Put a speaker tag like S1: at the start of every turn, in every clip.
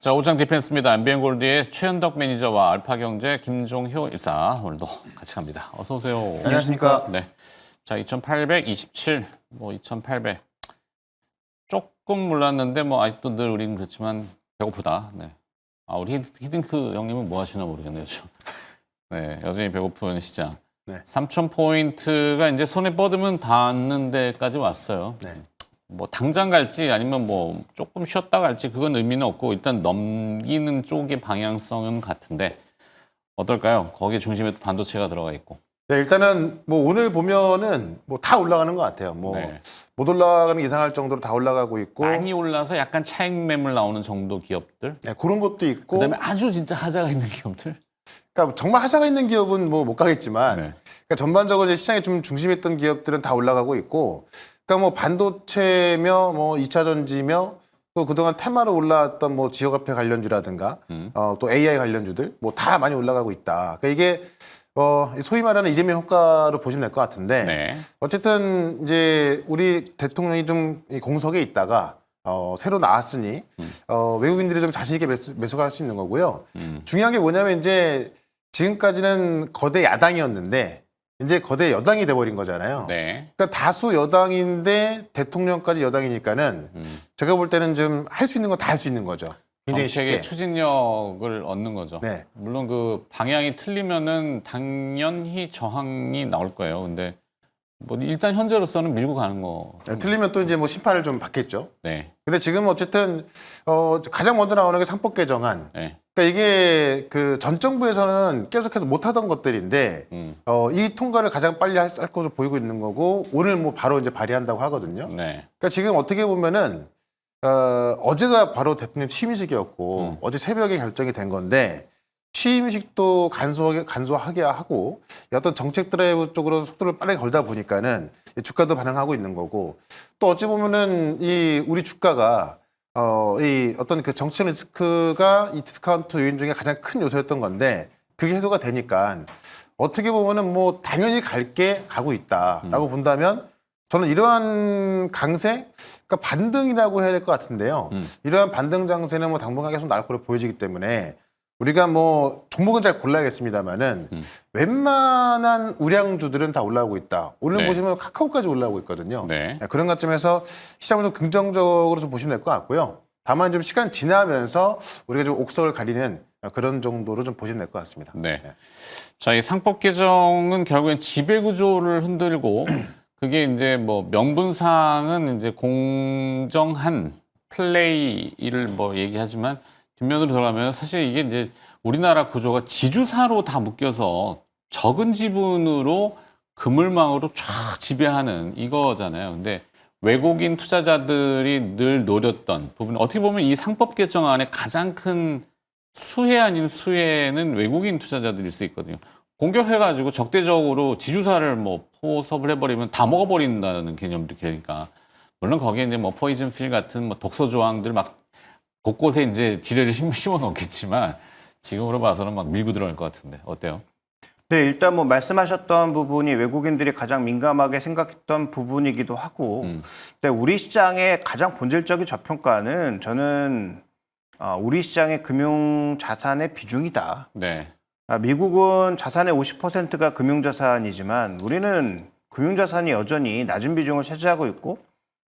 S1: 자, 오장 디펜스입니다. MBN골드의 최현덕 매니저와 알파경제 김종효 일사 오늘도 같이 갑니다. 어서 오세요.
S2: 안녕하십니까.
S1: 네. 자, 2,827, 2,800. 조금 몰랐는데 아직도 늘 우리는 그렇지만 배고프다. 네. 아, 우리 히딩크 형님은 뭐 하시나 모르겠네요. 네, 여전히 배고픈 시장.
S2: 네.
S1: 3,000포인트가 이제 손에 뻗으면 닿는 데까지 왔어요.
S2: 네.
S1: 당장 갈지 아니면 조금 쉬었다 갈지 그건 의미는 없고 일단 넘기는 쪽의 방향성은 같은데 어떨까요? 거기에 중심에 반도체가 들어가 있고.
S2: 네, 일단은 오늘 보면은 다 올라가는 것 같아요.
S1: 네.
S2: 못 올라가는 게 이상할 정도로 다 올라가고 있고.
S1: 많이 올라서 약간 차익 매물 나오는 정도 기업들.
S2: 네, 그런 것도 있고.
S1: 그다음에 아주 진짜 하자가 있는 기업들.
S2: 그러니까 정말 하자가 있는 기업은 못 가겠지만.
S1: 네.
S2: 그러니까 전반적으로 이제 시장에 좀 중심했던 기업들은 다 올라가고 있고. 그러니까 반도체며 2차 전지며 또 그동안 테마로 올라왔던 지역화폐 관련주라든가 또 AI 관련주들 다 많이 올라가고 있다. 그러니까 이게 소위 말하는 이재명 효과로 보시면 될 것 같은데
S1: 네.
S2: 어쨌든 이제 우리 대통령이 좀 공석에 있다가 새로 나왔으니 외국인들이 좀 자신 있게 매수할 수 있는 거고요. 중요한 게 뭐냐면 이제 지금까지는 거대 야당이었는데 이제 거대 여당이 돼버린 거잖아요.
S1: 네.
S2: 그러니까 다수 여당인데 대통령까지 여당이니까는 제가 볼 때는 좀 할 수 있는 건 다 할 수 있는 거죠. 굉장히
S1: 정책의
S2: 쉽게.
S1: 추진력을 얻는 거죠.
S2: 네.
S1: 물론 그 방향이 틀리면은 당연히 저항이 나올 거예요. 근데 일단 현재로서는 밀고 가는 거.
S2: 틀리면 또 이제 심판을 좀 받겠죠.
S1: 네.
S2: 근데 지금 어쨌든 가장 먼저 나오는 게 상법 개정안.
S1: 네.
S2: 그러니까 이게 그 전 정부에서는 계속해서 못하던 것들인데 이 통과를 가장 빨리 할 것으로 보이고 있는 거고 오늘 바로 이제 발의한다고 하거든요.
S1: 네.
S2: 그러니까 지금 어떻게 보면은 어제가 바로 대통령 취임식이었고 어제 새벽에 결정이 된 건데 취임식도 간소하게 하고 어떤 정책 드라이브 쪽으로 속도를 빠르게 걸다 보니까는 주가도 반응하고 있는 거고 또 어찌 보면은 이 우리 주가가 이 어떤 그 정치적 리스크가 이 디스카운트 요인 중에 가장 큰 요소였던 건데 그게 해소가 되니까 어떻게 보면은 당연히 가고 있다라고 본다면 저는 이러한 강세, 그러니까 반등이라고 해야 될 것 같은데요. 이러한 반등 장세는 당분간 계속 나올 거로 보여지기 때문에 우리가 종목은 잘 골라야겠습니다만은 웬만한 우량주들은 다 올라오고 있다. 오늘
S1: 네.
S2: 보시면 카카오까지 올라오고 있거든요.
S1: 네.
S2: 그런 관점에서 시장을 좀 긍정적으로 좀 보시면 될 것 같고요. 다만 좀 시간 지나면서 우리가 좀 옥석을 가리는 그런 정도로 좀 보시면 될 것 같습니다.
S1: 네. 자, 이 상법 개정은 결국엔 지배 구조를 흔들고 그게 이제 명분상은 이제 공정한 플레이를 얘기하지만 뒷면으로 들어가면 사실 이게 이제 우리나라 구조가 지주사로 다 묶여서 적은 지분으로 그물망으로 쫙 지배하는 이거잖아요. 근데 외국인 투자자들이 늘 노렸던 부분, 어떻게 보면 이 상법 개정안의 가장 큰 수혜 아닌 수혜는 외국인 투자자들일 수 있거든요. 공격해가지고 적대적으로 지주사를 포섭을 해버리면 다 먹어버린다는 개념도 되니까. 물론 거기에 이제 포이즌 필 같은 독소 조항들 곳곳에 이제 지뢰를 심어 놓겠지만 지금으로 봐서는 밀고 들어갈 것 같은데 어때요?
S3: 네, 일단 말씀하셨던 부분이 외국인들이 가장 민감하게 생각했던 부분이기도 하고, 근데 우리 시장의 가장 본질적인 저평가는 저는 우리 시장의 금융 자산의 비중이다.
S1: 네.
S3: 미국은 자산의 50%가 금융자산이지만 우리는 금융자산이 여전히 낮은 비중을 차지하고 있고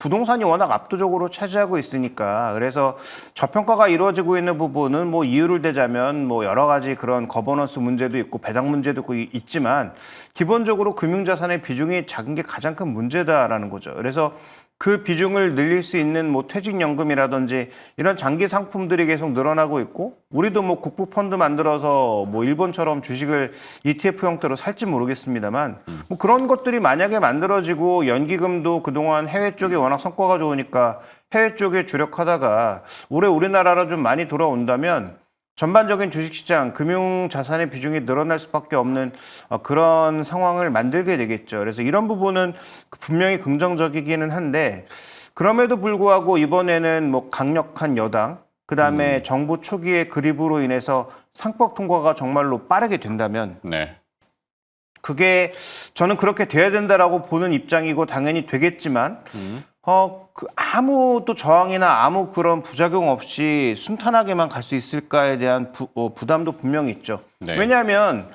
S3: 부동산이 워낙 압도적으로 차지하고 있으니까 그래서 저평가가 이루어지고 있는 부분은 이유를 대자면 여러 가지 그런 거버넌스 문제도 있고 배당 문제도 있지만 기본적으로 금융자산의 비중이 작은 게 가장 큰 문제다라는 거죠. 그래서 그 비중을 늘릴 수 있는 퇴직연금이라든지 이런 장기 상품들이 계속 늘어나고 있고 우리도 국부 펀드 만들어서 일본처럼 주식을 ETF 형태로 살지 모르겠습니다만 그런 것들이 만약에 만들어지고 연기금도 그동안 해외 쪽에 워낙 성과가 좋으니까 해외 쪽에 주력하다가 올해 우리나라로 좀 많이 돌아온다면 전반적인 주식시장, 금융자산의 비중이 늘어날 수밖에 없는 그런 상황을 만들게 되겠죠. 그래서 이런 부분은 분명히 긍정적이기는 한데 그럼에도 불구하고 이번에는 강력한 여당, 그다음에 정부 초기의 그립으로 인해서 상법 통과가 정말로 빠르게 된다면
S1: 네.
S3: 그게 저는 그렇게 돼야 된다라고 보는 입장이고 당연히 되겠지만 아무 또 저항이나 아무 그런 부작용 없이 순탄하게만 갈 수 있을까에 대한 부담도 분명히 있죠.
S1: 네.
S3: 왜냐하면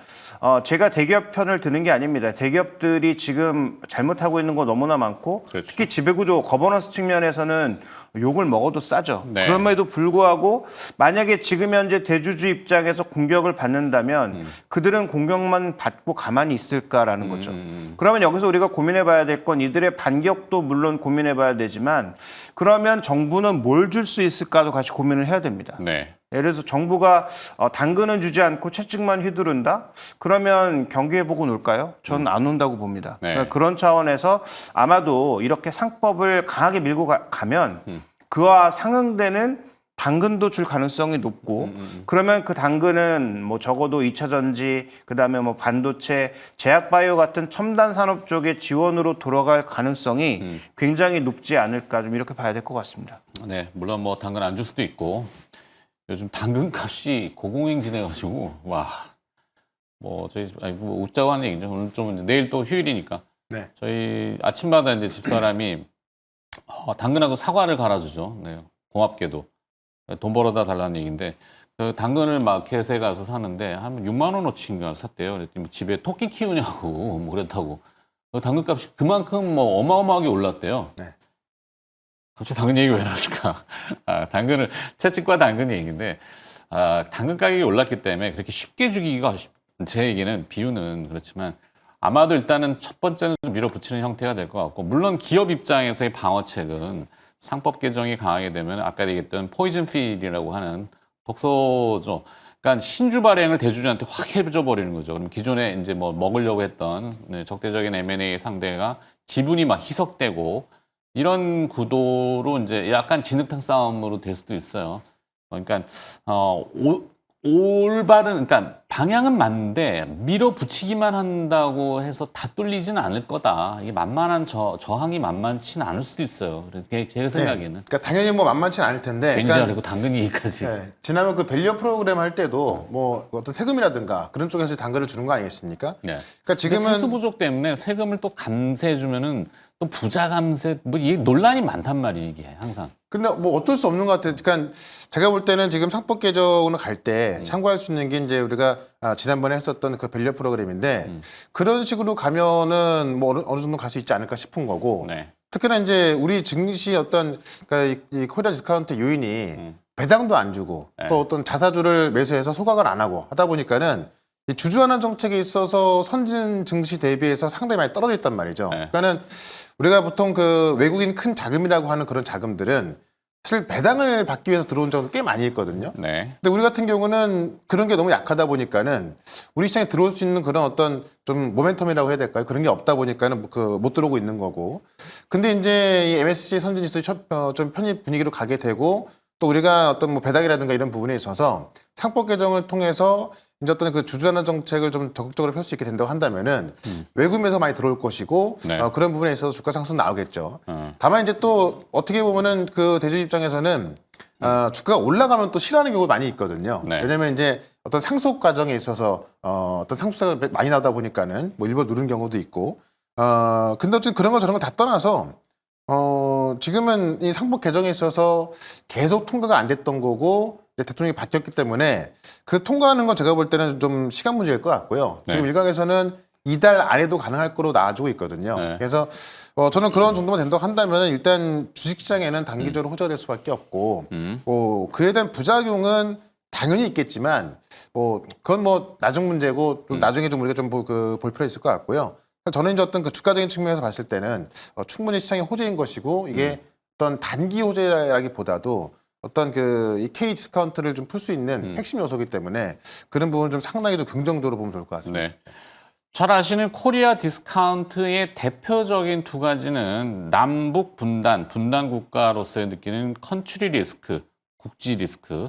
S3: 제가 대기업 편을 드는 게 아닙니다. 대기업들이 지금 잘못하고 있는 거 너무나 많고
S1: 그렇죠.
S3: 특히 지배구조 거버넌스 측면에서는 욕을 먹어도 싸죠.
S1: 네.
S3: 그럼에도 불구하고 만약에 지금 현재 대주주 입장에서 공격을 받는다면 그들은 공격만 받고 가만히 있을까라는 거죠. 그러면 여기서 우리가 고민해 봐야 될 건 이들의 반격도 물론 고민해 봐야 되지만 그러면 정부는 뭘 줄 수 있을까도 같이 고민을 해야 됩니다.
S1: 네.
S3: 예를 들어서 정부가 당근은 주지 않고 채찍만 휘두른다? 그러면 경기 회복은 올까요? 저는 안 온다고 봅니다.
S1: 네.
S3: 그러니까 그런 차원에서 아마도 이렇게 상법을 강하게 밀고 가면 그와 상응되는 당근도 줄 가능성이 높고 그러면 그 당근은 뭐 적어도 2차 전지 그다음에 뭐 반도체, 제약 바이오 같은 첨단 산업 쪽의 지원으로 돌아갈 가능성이 굉장히 높지 않을까 좀 이렇게 봐야 될 것 같습니다.
S1: 네, 물론 뭐 당근 안 줄 수도 있고 요즘 당근 값이 고공행진해가지고 와, 뭐 저희 뭐 웃자고 하는 얘기죠. 오늘 좀 이제 내일 또 휴일이니까
S2: 네.
S1: 저희 아침마다 이제 집사람이 당근하고 사과를 갈아주죠. 네, 고맙게도 돈 벌어다 달라는 얘기인데 그 당근을 마켓에 가서 사는데 한 6만 원어치인가 샀대요. 그랬더니 뭐 집에 토끼 키우냐고 뭐 그랬다고. 당근값이 그만큼 뭐 어마어마하게 올랐대요.
S2: 네.
S1: 갑자기 당근 얘기 왜 나왔을까? 당근을 채찍과 당근 얘기인데 당근 가격이 올랐기 때문에 그렇게 쉽게 주기가 제 얘기는 비유는 그렇지만 아마도 일단은 첫 번째는 좀 밀어붙이는 형태가 될 것 같고 물론 기업 입장에서의 방어책은 상법 개정이 강하게 되면 아까 얘기했던 포이즌 필이라고 하는 독소죠. 그러니까 신주 발행을 대주주한테 확 해줘 버리는 거죠. 그럼 기존에 이제 뭐 먹으려고 했던 적대적인 M&A 상대가 지분이 막 희석되고 이런 구도로 이제 약간 진흙탕 싸움으로 될 수도 있어요. 그러니까 올바른 그러니까 방향은 맞는데 밀어붙이기만 한다고 해서 다 뚫리지는 않을 거다. 이게 만만한 저항이 만만치는 않을 수도 있어요. 제 생각에는.
S2: 그러니까 당연히 뭐 만만치는 않을 텐데.
S1: 괜히
S2: 그러니까
S1: 잘하고 당근 얘기까지.
S2: 네. 지난번 그 밸류 프로그램 할 때도 뭐 어떤 세금이라든가 그런 쪽에서 당근을 주는 거 아니겠습니까?
S1: 네.
S2: 그러니까 지금은
S1: 세수 부족 때문에 세금을 또 감세해 주면은 또 부자 감세 뭐 이게 논란이 많단 말이지 이게 항상.
S2: 근데 뭐 어쩔 수 없는 것 같아요. 그러니까 제가 볼 때는 지금 상법 개정으로 갈 때 참고할 수 있는 게 이제 우리가 지난번에 했었던 그 밸류 프로그램인데 그런 식으로 가면은 뭐 어느 정도 갈 수 있지 않을까 싶은 거고
S1: 네.
S2: 특히나 이제 우리 증시 어떤 그러니까 이 코리아 디스카운트 요인이 배당도 안 주고
S1: 네.
S2: 또 어떤 자사주를 매수해서 소각을 안 하고 하다 보니까는 이 주주환원 정책에 있어서 선진 증시 대비해서 상당히 많이 떨어져 있단 말이죠.
S1: 네.
S2: 그러니까는 우리가 보통 그 외국인 큰 자금이라고 하는 그런 자금들은 사실 배당을 받기 위해서 들어온 적은 꽤 많이 있거든요.
S1: 네.
S2: 근데 우리 같은 경우는 그런 게 너무 약하다 보니까는 우리 시장에 들어올 수 있는 그런 어떤 좀 모멘텀이라고 해야 될까요? 그런 게 없다 보니까는 그 못 들어오고 있는 거고. 근데 이제 이 MSCI 선진지수 좀 편입 분위기로 가게 되고 또 우리가 어떤 뭐 배당이라든가 이런 부분에 있어서 상법 개정을 통해서 이제 어떤 그 주주환원 정책을 좀 적극적으로 펼 수 있게 된다고 한다면은 외국에서 많이 들어올 것이고
S1: 네.
S2: 그런 부분에 있어서 주가 상승 나오겠죠. 다만 이제 또 어떻게 보면은 그 대주 입장에서는 주가가 올라가면 또 싫어하는 경우가 많이 있거든요.
S1: 네.
S2: 왜냐하면 이제 어떤 상속 과정에 있어서 어떤 상속세가 많이 나오다 보니까는 뭐 일부러 누른 경우도 있고. 근데 어쨌든 그런 거 저런 거 다 떠나서 지금은 이 상법 개정에 있어서 계속 통과가 안 됐던 거고 이제 대통령이 바뀌었기 때문에 그 통과하는 건 제가 볼 때는 좀 시간 문제일 것 같고요.
S1: 네.
S2: 지금 일각에서는 이달 안에도 가능할 거로 나와주고 있거든요.
S1: 네.
S2: 그래서 저는 그런 정도만 된다고 한다면 일단 주식시장에는 단기적으로 호재가 될 수밖에 없고 그에 대한 부작용은 당연히 있겠지만 그건 뭐 나중 문제고 좀 나중에 좀 우리가 좀 볼 필요가 있을 것 같고요. 저는 이제 어떤 그 주가적인 측면에서 봤을 때는 충분히 시장의 호재인 것이고 이게 어떤 단기 호재라기보다도 어떤 이 K 디스카운트를 좀 풀 수 있는 핵심 요소이기 때문에 그런 부분을 좀 상당히 좀 긍정적으로 보면 좋을 것 같습니다.
S1: 네. 잘 아시는 코리아 디스카운트의 대표적인 두 가지는 남북 분단 국가로서의 느끼는 컨트리 리스크, 국지 리스크.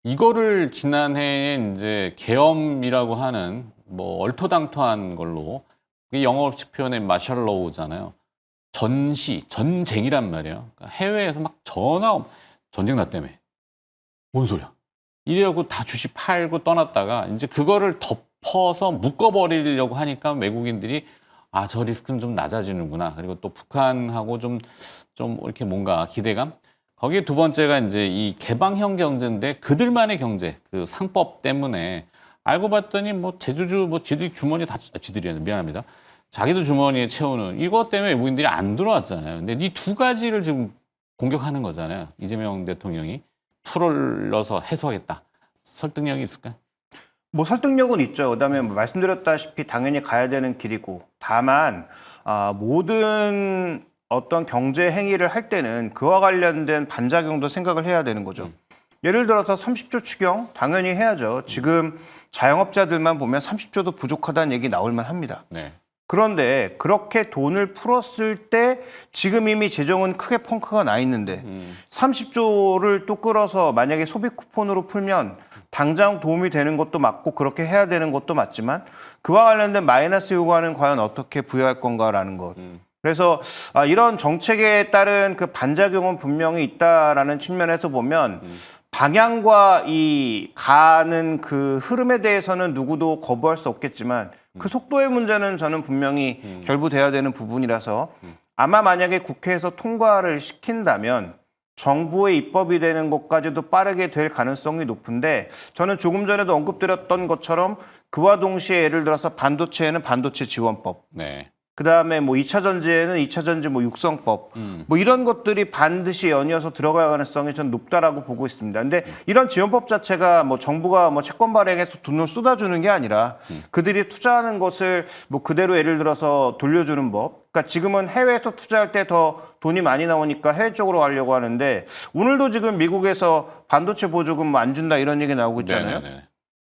S1: 이거를 지난해에 이제 계엄이라고 하는 뭐 얼토당토한 걸로 이게 영어식 표현의 마셜 로우잖아요. 전쟁이란 말이에요. 그러니까 해외에서 막 전쟁 났다며. 뭔 소리야? 이래갖고 다 주식 팔고 떠났다가 이제 그거를 덮어서 묶어버리려고 하니까 외국인들이 아, 저 리스크는 좀 낮아지는구나. 그리고 또 북한하고 좀 이렇게 뭔가 기대감. 거기에 두 번째가 이제 이 개방형 경제인데 그들만의 경제, 그 상법 때문에 알고 봤더니 뭐 제주주 뭐 지들 주머니 다 지들이었네. 미안합니다. 자기도 주머니에 채우는 이것 때문에 외국인들이 안 들어왔잖아요. 근데 이 두 가지를 지금 공격하는 거잖아요. 이재명 대통령이 풀을 넣어서 해소하겠다. 설득력이 있을까요?
S3: 뭐 설득력은 있죠. 그다음에 뭐 말씀드렸다시피 당연히 가야 되는 길이고 다만 모든 어떤 경제 행위를 할 때는 그와 관련된 반작용도 생각을 해야 되는 거죠. 예를 들어서 30조 추경 당연히 해야죠. 지금 자영업자들만 보면 30조도 부족하다는 얘기 나올 만합니다.
S1: 네.
S3: 그런데 그렇게 돈을 풀었을 때 지금 이미 재정은 크게 펑크가 나 있는데 30조를 또 끌어서 만약에 소비 쿠폰으로 풀면 당장 도움이 되는 것도 맞고 그렇게 해야 되는 것도 맞지만 그와 관련된 마이너스 요구는 과연 어떻게 부여할 건가라는 것. 그래서 이런 정책에 따른 그 반작용은 분명히 있다라는 측면에서 보면 방향과 이 가는 그 흐름에 대해서는 누구도 거부할 수 없겠지만 그 속도의 문제는 저는 분명히 결부돼야 되는 부분이라서 아마 만약에 국회에서 통과를 시킨다면 정부의 입법이 되는 것까지도 빠르게 될 가능성이 높은데 저는 조금 전에도 언급드렸던 것처럼 그와 동시에 예를 들어서 반도체에는 반도체 지원법
S1: 네.
S3: 그다음에 뭐 2차 전지에는 2차 전지 뭐 육성법 뭐 이런 것들이 반드시 연이어서 들어갈 가능성이 저는 높다라고 보고 있습니다. 근데 이런 지원법 자체가 뭐 정부가 뭐 채권 발행해서 돈을 쏟아주는 게 아니라 그들이 투자하는 것을 뭐 그대로 예를 들어서 돌려주는 법. 그러니까 지금은 해외에서 투자할 때 더 돈이 많이 나오니까 해외 쪽으로 가려고 하는데 오늘도 지금 미국에서 반도체 보조금 뭐 안 준다 이런 얘기 나오고 있잖아요.
S1: 네네네.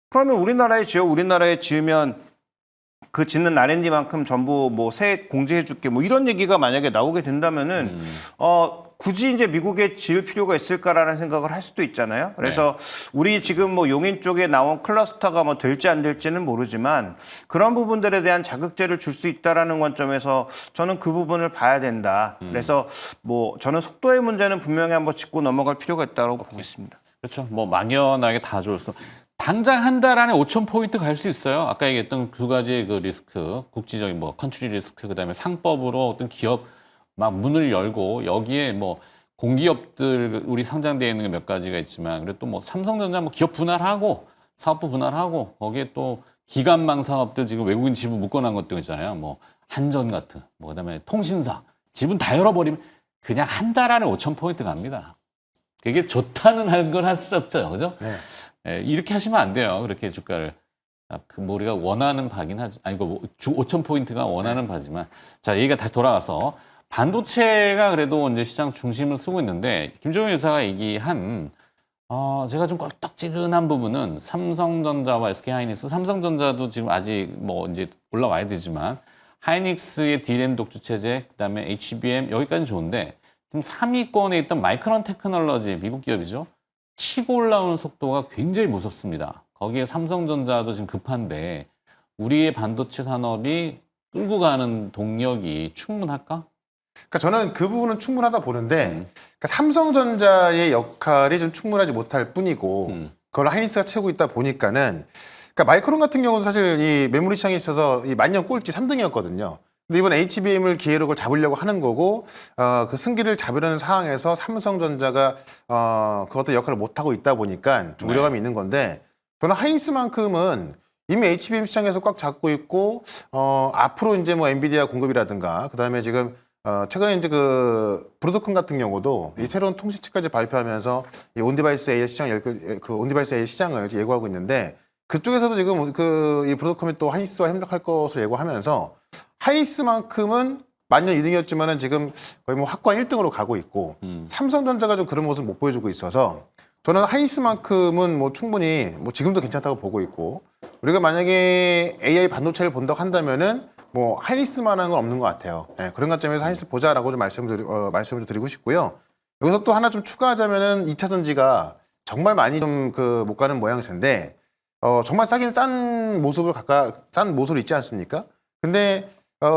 S3: 그러면 우리나라에 지으면 그 짓는 R&D만큼 전부 뭐 세액 공제해줄게 뭐 이런 얘기가 만약에 나오게 된다면은 굳이 이제 미국에 지을 필요가 있을까라는 생각을 할 수도 있잖아요. 그래서 우리 지금 뭐 용인 쪽에 나온 클러스터가 뭐 될지 안 될지는 모르지만 그런 부분들에 대한 자극제를 줄 수 있다라는 관점에서 저는 그 부분을 봐야 된다. 그래서 뭐 저는 속도의 문제는 분명히 한번 짚고 넘어갈 필요가 있다고 보고 있습니다.
S1: 그렇죠. 뭐 막연하게 다 좋았어. 당장 한 달 안에 5,000포인트 갈 수 있어요. 아까 얘기했던 두 가지의 그 리스크, 국지적인 뭐 컨트리 리스크, 그다음에 상법으로 어떤 기업 막 문을 열고 여기에 뭐 공기업들 우리 상장되어 있는 게 몇 가지가 있지만 그리고 또 뭐 삼성전자 뭐 기업 분할하고 사업부 분할하고 거기에 또 기관망 사업들 지금 외국인 지분 묶어놓은 것들 있잖아요. 뭐 한전 같은, 뭐 그다음에 통신사 지분 다 열어버리면 그냥 한 달 안에 5,000포인트 갑니다. 그게 좋다는 걸 할 수 없죠, 그죠?
S2: 네.
S1: 예, 이렇게 하시면 안 돼요. 그렇게 주가를. 뭐 우리가 원하는 바긴 하지. 아니, 그 5,000포인트가 원하는 바지만. 자, 얘기가 다시 돌아가서 반도체가 그래도 이제 시장 중심을 쓰고 있는데, 김종인 의사가 얘기한, 제가 좀 껄떡지근한 부분은 삼성전자와 SK하이닉스, 삼성전자도 지금 아직 뭐 이제 올라와야 되지만, 하이닉스의 D램 독주 체제, 그 다음에 HBM, 여기까지는 좋은데, 지금 3위권에 있던 마이크론 테크놀로지, 미국 기업이죠. 치고 올라오는 속도가 굉장히 무섭습니다. 거기에 삼성전자도 지금 급한데 우리의 반도체 산업이 끌고 가는 동력이 충분할까?
S2: 그러니까 저는 그 부분은 충분하다 보는데 그러니까 삼성전자의 역할이 좀 충분하지 못할 뿐이고 그걸 하이닉스가 채우고 있다 보니까는 그러니까 마이크론 같은 경우는 사실 이 메모리 시장에 있어서 이 만년 꼴찌 3등이었거든요. 근데 이번 HBM을 기회로 그걸 잡으려고 하는 거고 그 승기를 잡으려는 상황에서 삼성전자가 그 어떤 역할을 못 하고 있다 보니까 좀 우려감이 있는 건데 저는 하이닉스만큼은 이미 HBM 시장에서 꽉 잡고 있고 앞으로 이제 뭐 엔비디아 공급이라든가 그다음에 지금 최근에 이제 그 브로드컴 같은 경우도 이 새로운 통신칩까지 발표하면서 이 온디바이스 AI 시장 그 온디바이스 AI 시장을 예고하고 있는데 그쪽에서도 지금 그 이 브로드컴이 또 하이닉스와 협력할 것으로 예고하면서 하이닉스만큼은 만년 2등이었지만은 지금 거의 뭐 확고한 1등으로 가고 있고 삼성전자가 좀 그런 모습을 못 보여주고 있어서 저는 하이닉스만큼은 뭐 충분히 뭐 지금도 괜찮다고 보고 있고 우리가 만약에 AI 반도체를 본다고 한다면은 뭐 하이닉스만한 건 없는 것 같아요. 네, 그런 관점에서 하이닉스 보자라고 좀 말씀을 좀 드리고 싶고요. 여기서 또 하나 좀 추가하자면은 2차 전지가 정말 많이 좀 그 못 가는 모양새인데 정말 싸긴 싼 모습을 있지 않습니까? 근데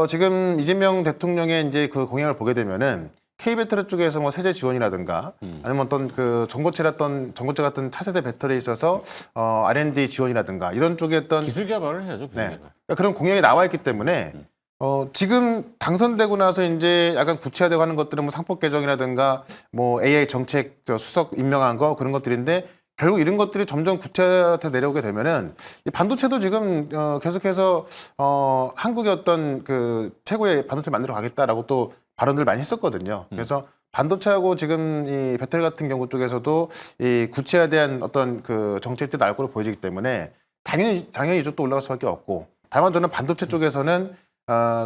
S2: 지금 이재명 대통령의 이제 그 공약을 보게 되면은 K배터리 쪽에서 뭐 세제 지원이라든가 아니면 어떤 그 전고체 같은 차세대 배터리에 있어서 R&D 지원이라든가 이런 쪽에 어떤
S1: 기술 개발을 해야죠. 기술
S2: 네.
S1: 개발.
S2: 그런 공약이 나와 있기 때문에 지금 당선되고 나서 이제 약간 구체화되고 하는 것들은 뭐 상법 개정이라든가 뭐 AI 정책 수석 임명한 거 그런 것들인데 결국 이런 것들이 점점 구체화돼 내려오게 되면은 이 반도체도 지금 계속해서 한국의 어떤 그 최고의 반도체 만들어 가겠다라고 또 발언들 많이 했었거든요. 그래서 반도체하고 지금 이 배터리 같은 경우 쪽에서도 이 구체화에 대한 어떤 그 정책들이 나올 거로 보여지기 때문에 당연히 이쪽도 올라갈 수밖에 없고 다만 저는 반도체 쪽에서는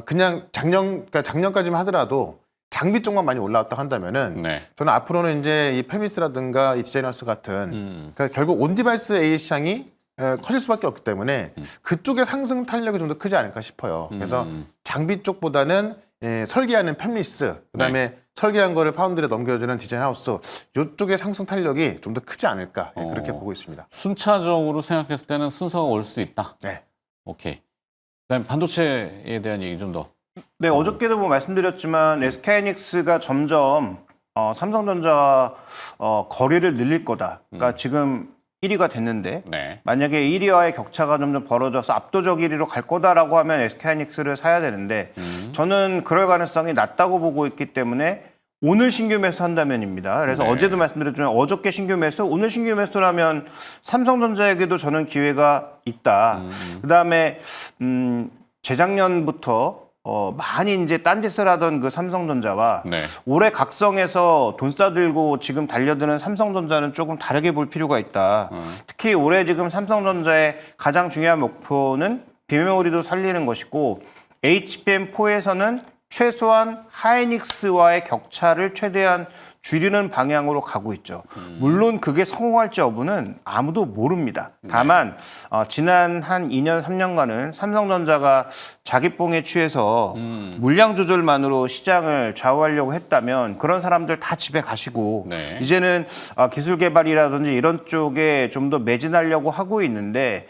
S2: 그냥 그러니까 작년까지만 하더라도 장비 쪽만 많이 올라왔다 한다면은
S1: 네.
S2: 저는 앞으로는 이제 이 페미스라든가 이 디자이너스 같은 그러니까 결국 온디바이스 AI 시장이 커질 수밖에 없기 때문에 그쪽의 상승 탄력이 좀 더 크지 않을까 싶어요. 그래서 장비 쪽보다는 설계하는 팹리스 그다음에 설계한 거를 파운드에 넘겨주는 디자인 하우스 이쪽의 상승 탄력이 좀 더 크지 않을까 그렇게 보고 있습니다.
S1: 순차적으로 생각했을 때는 순서가 올 수 있다.
S2: 네.
S1: 오케이. 그다음에 반도체에 대한 얘기 좀 더.
S3: 네, 어저께도 뭐 말씀드렸지만 SK하이닉스가 점점 삼성전자 거리를 늘릴 거다. 그러니까 지금 1위가 됐는데
S1: 네.
S3: 만약에 1위와의 격차가 점점 벌어져서 압도적 1위로 갈 거다라고 하면 SK하이닉스를 사야 되는데 저는 그럴 가능성이 낮다고 보고 있기 때문에 오늘 신규 매수한다면입니다. 그래서
S1: 네.
S3: 어제도 말씀드렸지만 어저께 신규 매수, 오늘 신규 매수라면 삼성전자에게도 저는 기회가 있다. 그다음에 재작년부터 많이 이제 딴짓을 하던 그 삼성전자와
S1: 네.
S3: 올해 각성해서 돈 싸들고 지금 달려드는 삼성전자는 조금 다르게 볼 필요가 있다. 특히 올해 지금 삼성전자의 가장 중요한 목표는 비메모리도 살리는 것이고 HBM4에서는 최소한 하이닉스와의 격차를 최대한 줄이는 방향으로 가고 있죠. 물론 그게 성공할지 여부는 아무도 모릅니다. 다만 지난 한 2년, 3년간은 삼성전자가 자기뽕에 취해서 물량 조절만으로 시장을 좌우하려고 했다면 그런 사람들 다 집에 가시고
S1: 네.
S3: 이제는 기술 개발이라든지 이런 쪽에 좀 더 매진하려고 하고 있는데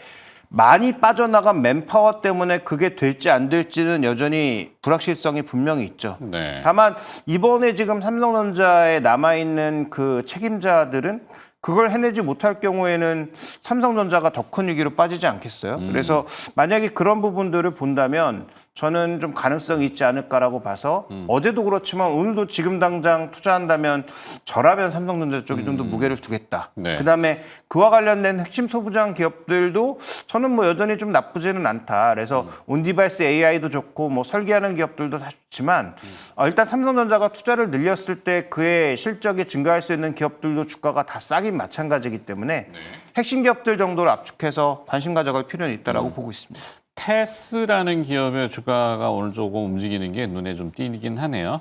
S3: 많이 빠져나간 맨파워 때문에 그게 될지 안 될지는 여전히 불확실성이 분명히 있죠.
S1: 네.
S3: 다만 이번에 지금 삼성전자에 남아있는 그 책임자들은 그걸 해내지 못할 경우에는 삼성전자가 더 큰 위기로 빠지지 않겠어요? 그래서 만약에 그런 부분들을 본다면 저는 좀 가능성이 있지 않을까라고 봐서 어제도 그렇지만 오늘도 지금 당장 투자한다면 저라면 삼성전자 쪽에 좀 더 무게를 두겠다.
S1: 네.
S3: 그다음에 그와 관련된 핵심 소부장 기업들도 저는 뭐 여전히 좀 나쁘지는 않다. 그래서 온디바이스 AI도 좋고 뭐 설계하는 기업들도 다 좋지만 일단 삼성전자가 투자를 늘렸을 때 그의 실적이 증가할 수 있는 기업들도 주가가 다 싸긴 마찬가지이기 때문에 핵심 기업들 정도로 압축해서 관심 가져갈 필요는 있다라고 보고 있습니다.
S1: 테스라는 기업의 주가가 오늘 조금 움직이는 게 눈에 좀 띄긴 하네요.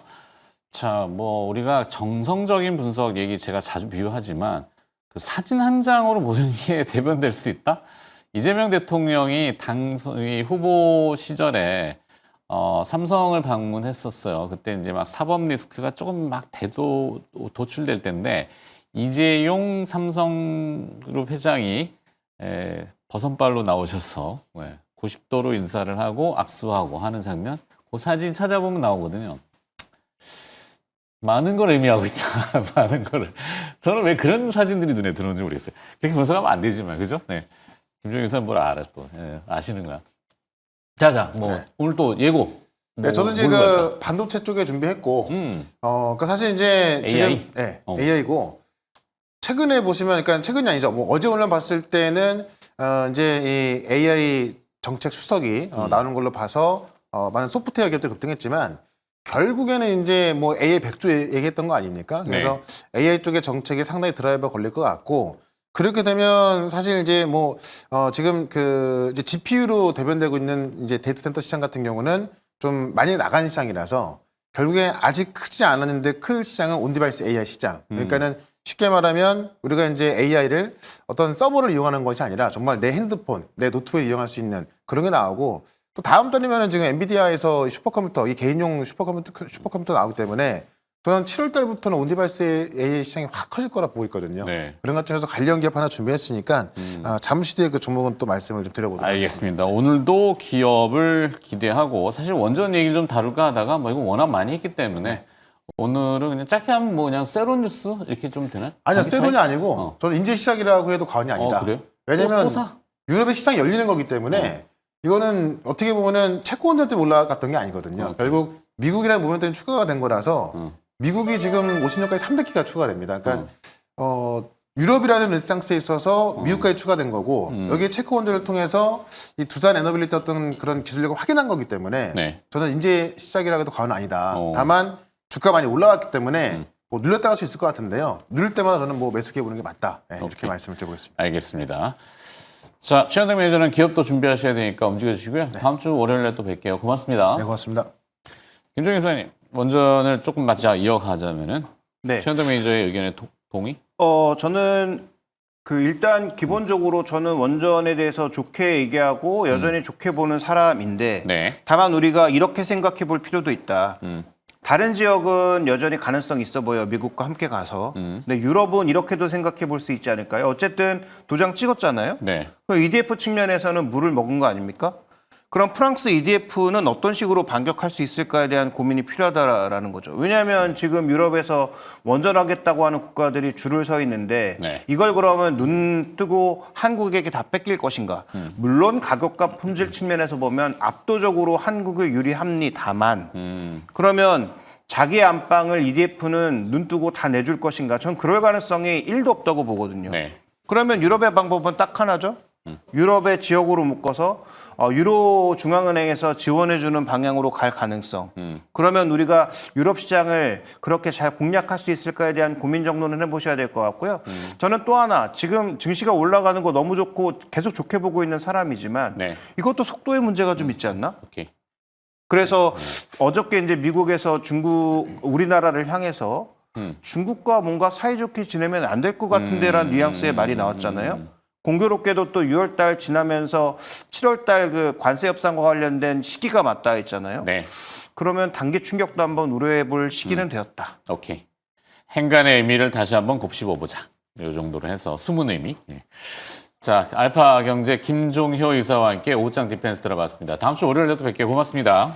S1: 자, 뭐 우리가 정성적인 분석 얘기 제가 자주 비유하지만 그 사진 한 장으로 모든 게 대변될 수 있다. 이재명 대통령이 당선 후보 시절에 삼성을 방문했었어요. 그때 이제 막 사법 리스크가 조금 막 도출될 때인데 이재용 삼성그룹 회장이 버선발로 나오셔서 90도로 인사를 하고 악수하고 하는 장면, 그 사진 찾아보면 나오거든요. 많은 걸 의미하고 있다. 많은 거를. 저는 왜 그런 사진들이 눈에 들어오는지 모르겠어요. 그렇게 분석하면 안 되지만, 그죠? 네. 김종인 사람 뭘 알아 또. 아시는 거야. 자, 오늘 또 예고.
S2: 네, 저는 이제 그 반도체 쪽에 준비했고, 그러니까 사실 이제
S1: AI?
S2: 지금 AI고 최근에 보시면, 그러니까 최근이 아니죠. 뭐 어제 오늘 봤을 때는 이제 이 AI 정책 수석이 나오는 걸로 봐서 많은 소프트웨어 기업들이 급등했지만 결국에는 이제 뭐 AI 100조 얘기했던 거 아닙니까? 그래서 AI 쪽의 정책이 상당히 드라이버 걸릴 것 같고 그렇게 되면 사실 이제 뭐 지금 그 이제 GPU로 대변되고 있는 이제 데이터 센터 시장 같은 경우는 좀 많이 나간 시장이라서 결국에 아직 크지 않았는데 클 시장은 온디바이스 AI 시장. 그러니까는 쉽게 말하면 우리가 이제 AI를 어떤 서버를 이용하는 것이 아니라 정말 내 핸드폰, 내 노트북에 이용할 수 있는 그런 게 나오고 또 다음 달이면은 지금 엔비디아에서 슈퍼컴퓨터, 이 개인용 슈퍼컴퓨터 나오기 때문에 저는 7월 달부터는 온디바이스 AI 시장이 확 커질 거라 보고 있거든요.
S1: 네.
S2: 그런 것중에서 관련 기업 하나 준비했으니까 잠시 뒤에 그 종목은 또 말씀을 좀 드려보도록
S1: 알겠습니다. 오늘도 기업을 기대하고 사실 원전 얘기를 좀 다룰까 하다가 뭐 이거 워낙 많이 했기 때문에 오늘은 그냥 짧게 하면 뭐 그냥 세론 뉴스 이렇게 좀 되나요?
S2: 아니요, 세론이 아니고 저는 이제 시작이라고 해도 과언이 아니다.
S1: 그래요?
S2: 왜냐면
S1: 또 사?
S2: 유럽의 시장이 열리는 거기 때문에 이거는 어떻게 보면은 채권들 때문에 올라갔던 게 아니거든요. 결국 미국이라는 모멘텀이 때문에 추가가 된 거라서 미국이 지금 50년까지 300기가 추가됩니다. 그러니까 유럽이라는 르네상스에 있어서 미국까지 추가된 거고 여기에 체코 원전을 통해서 이 두산 에너빌리티 어떤 그런 기술력을 확인한 거기 때문에
S1: 네.
S2: 저는 이제 시작이라 해도 과언은 아니다. 다만 주가 많이 올라왔기 때문에 뭐 눌렸다 할 수 있을 것 같은데요. 누릴 때마다 저는 뭐 매수해 보는 게 맞다. 네, 이렇게 말씀을 드려보겠습니다.
S1: 알겠습니다. 자, 최현정 매니저는 기업도 준비하셔야 되니까 움직여 주시고요. 다음 주 월요일에 또 뵐게요. 고맙습니다.
S2: 네, 고맙습니다.
S1: 김종인 사장님, 원전을 조금 맞자 이어가자면은
S3: 네.
S1: 최현정 매니저의 의견에 동의?
S3: 저는 일단 기본적으로 저는 원전에 대해서 좋게 얘기하고 여전히 좋게 보는 사람인데
S1: 네.
S3: 다만 우리가 이렇게 생각해 볼 필요도 있다. 다른 지역은 여전히 가능성이 있어 보여. 미국과 함께 가서. 근데 유럽은 이렇게도 생각해 볼 수 있지 않을까요? 어쨌든 도장 찍었잖아요.
S1: 네.
S3: 그 EDF 측면에서는 물을 먹은 거 아닙니까? 그럼 프랑스 EDF는 어떤 식으로 반격할 수 있을까에 대한 고민이 필요하다라는 거죠. 왜냐하면 지금 유럽에서 원전하겠다고 하는 국가들이 줄을 서 있는데
S1: 네.
S3: 이걸 그러면 눈 뜨고 한국에게 다 뺏길 것인가? 물론 가격과 품질 측면에서 보면 압도적으로 한국이 유리합니다. 다만 그러면 자기 안방을 EDF는 눈 뜨고 다 내줄 것인가? 전 그럴 가능성이 1도 없다고 보거든요.
S1: 네.
S3: 그러면 유럽의 방법은 딱 하나죠. 유럽의 지역으로 묶어서 유로 중앙은행에서 지원해주는 방향으로 갈 가능성. 그러면 우리가 유럽 시장을 그렇게 잘 공략할 수 있을까에 대한 고민 정도는 해보셔야 될 것 같고요. 저는 또 하나 지금 증시가 올라가는 거 너무 좋고 계속 좋게 보고 있는 사람이지만
S1: 네.
S3: 이것도 속도의 문제가 좀 있지 않나?
S1: 오케이.
S3: 그래서 어저께 이제 미국에서 우리나라를 향해서 중국과 뭔가 사이좋게 지내면 안 될 것 같은데라는 뉘앙스의 말이 나왔잖아요. 공교롭게도 또 6월 달 지나면서 7월 달 그 관세 협상과 관련된 시기가 맞닿아 있잖아요.
S1: 네.
S3: 그러면 단기 충격도 한번 우려해 볼 시기는 되었다.
S1: 오케이. 행간의 의미를 다시 한번 곱씹어 보자. 이 정도로 해서 숨은 의미. 예. 자, 알파경제 김종효 이사와 함께 오후장 디펜스 들어봤습니다. 다음 주 월요일에도 뵐게요. 고맙습니다.